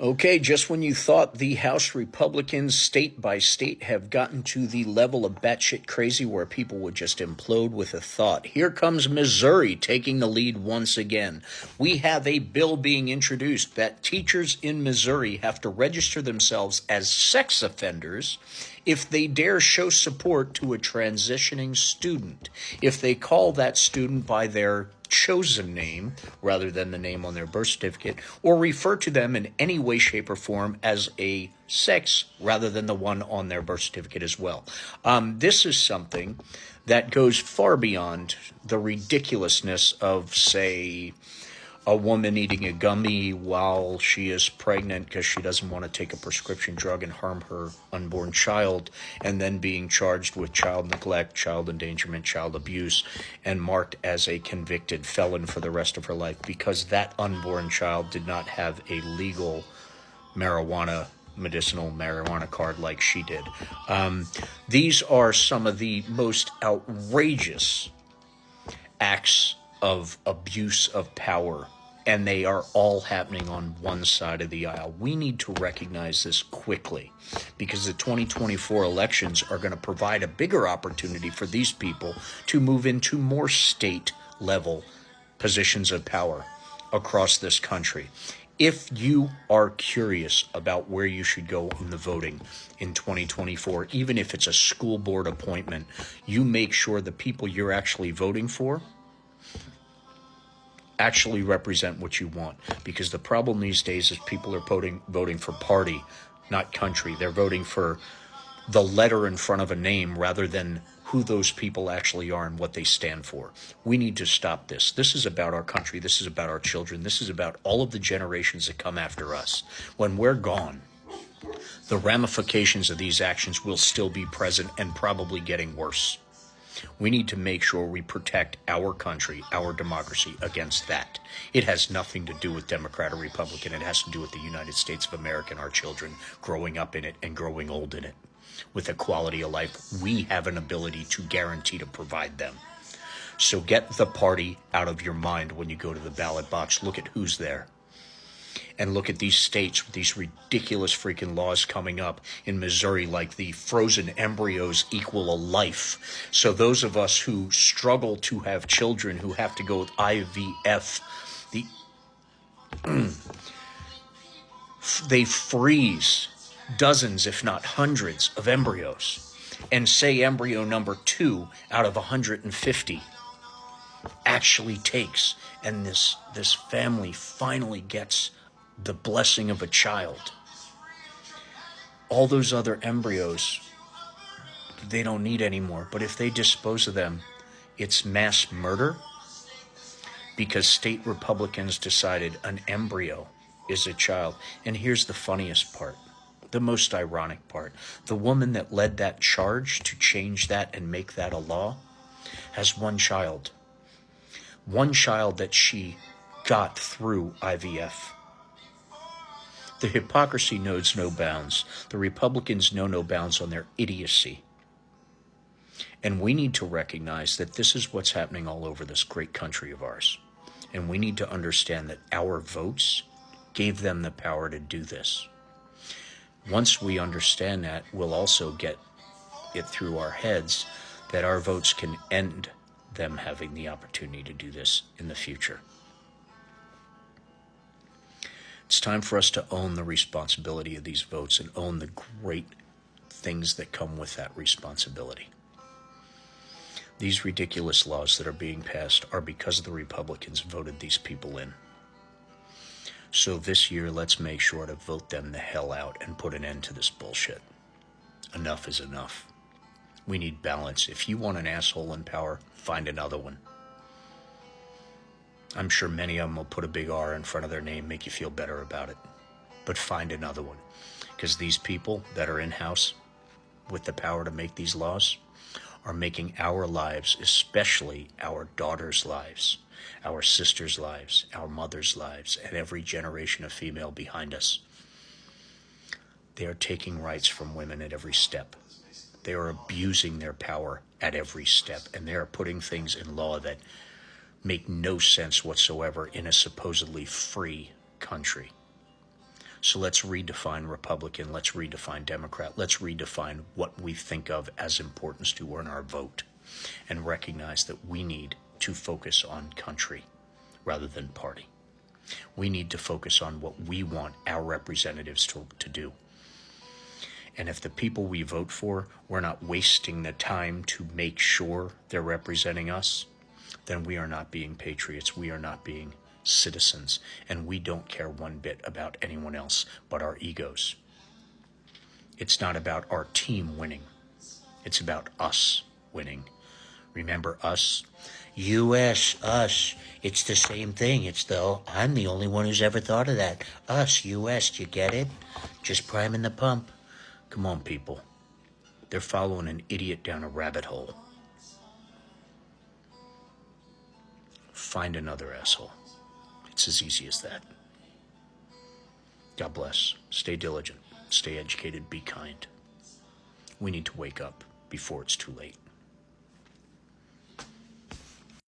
Okay, just when you thought the House Republicans state by state have gotten to the level of batshit crazy where people would just implode with a thought, here comes Missouri taking the lead once again. We have a bill being introduced that teachers in Missouri have to register themselves as sex offenders if they dare show support to a transitioning student, if they call that student by their chosen name rather than the name on their birth certificate, or refer to them in any way, shape, or form as a sex rather than the one on their birth certificate as well. This is something that goes far beyond the ridiculousness of, say, a woman eating a gummy while she is pregnant because she doesn't want to take a prescription drug and harm her unborn child, and then being charged with child neglect, child endangerment, child abuse, and marked as a convicted felon for the rest of her life because that unborn child did not have a legal medicinal marijuana card like she did. These are some of the most outrageous acts of abuse of power, and they are all happening on one side of the aisle. We need to recognize this quickly because the 2024 elections are going to provide a bigger opportunity for these people to move into more state level positions of power across this country. If you are curious about where you should go in the voting in 2024, even if it's a school board appointment, you make sure the people you're actually voting for actually represent what you want. Because the problem these days is people are voting for party, not country. They're voting for the letter in front of a name rather than who those people actually are and what they stand for. We need to stop this. This is about our country. This is about our children. This is about all of the generations that come after us. When we're gone, the ramifications of these actions will still be present and probably getting worse. We need to make sure we protect our country, our democracy against that. It has nothing to do with Democrat or Republican. It has to do with the United States of America and our children growing up in it and growing old in it with a quality of life we have an ability to guarantee to provide them. So get the party out of your mind when you go to the ballot box. Look at who's there. And look at these states with these ridiculous freaking laws coming up in Missouri, like the frozen embryos equal a life. So those of us who struggle to have children, who have to go with IVF, they freeze dozens, if not hundreds, of embryos and say embryo number 2 out of 150 actually takes, and this family finally gets the blessing of a child. All those other embryos, they don't need anymore. But if they dispose of them, it's mass murder because state Republicans decided an embryo is a child. And here's the funniest part, the most ironic part. The woman that led that charge to change that and make that a law has one child. One child that she got through IVF. The hypocrisy knows no bounds. The Republicans know no bounds on their idiocy. And we need to recognize that this is what's happening all over this great country of ours. And we need to understand that our votes gave them the power to do this. Once we understand that, we'll also get it through our heads that our votes can end them having the opportunity to do this in the future. It's time for us to own the responsibility of these votes and own the great things that come with that responsibility. These ridiculous laws that are being passed are because the Republicans voted these people in. So this year, let's make sure to vote them the hell out and put an end to this bullshit. Enough is enough. We need balance. If you want an asshole in power, find another one. I'm sure many of them will put a big R in front of their name, make you feel better about it. But find another one. Because these people that are in-house with the power to make these laws are making our lives, especially our daughters' lives, our sisters' lives, our mothers' lives, and every generation of female behind us. They are taking rights from women at every step. They are abusing their power at every step, and they are putting things in law that make no sense whatsoever in a supposedly free country. So let's redefine Republican, let's redefine Democrat, let's redefine what we think of as importance to earn our vote, and recognize that we need to focus on country rather than party. We need to focus on what we want our representatives to do. And if the people we vote for, we're not wasting the time to make sure they're representing us, then we are not being patriots, we are not being citizens, and we don't care one bit about anyone else but our egos. It's not about our team winning, it's about us winning. Remember us? U.S., us. It's the same thing. I'm the only one who's ever thought of that. Us, U.S., do you get it? Just priming the pump. Come on, people. They're following an idiot down a rabbit hole. Find another asshole. It's as easy as that. God bless. Stay diligent. Stay educated. Be kind. We need to wake up before it's too late.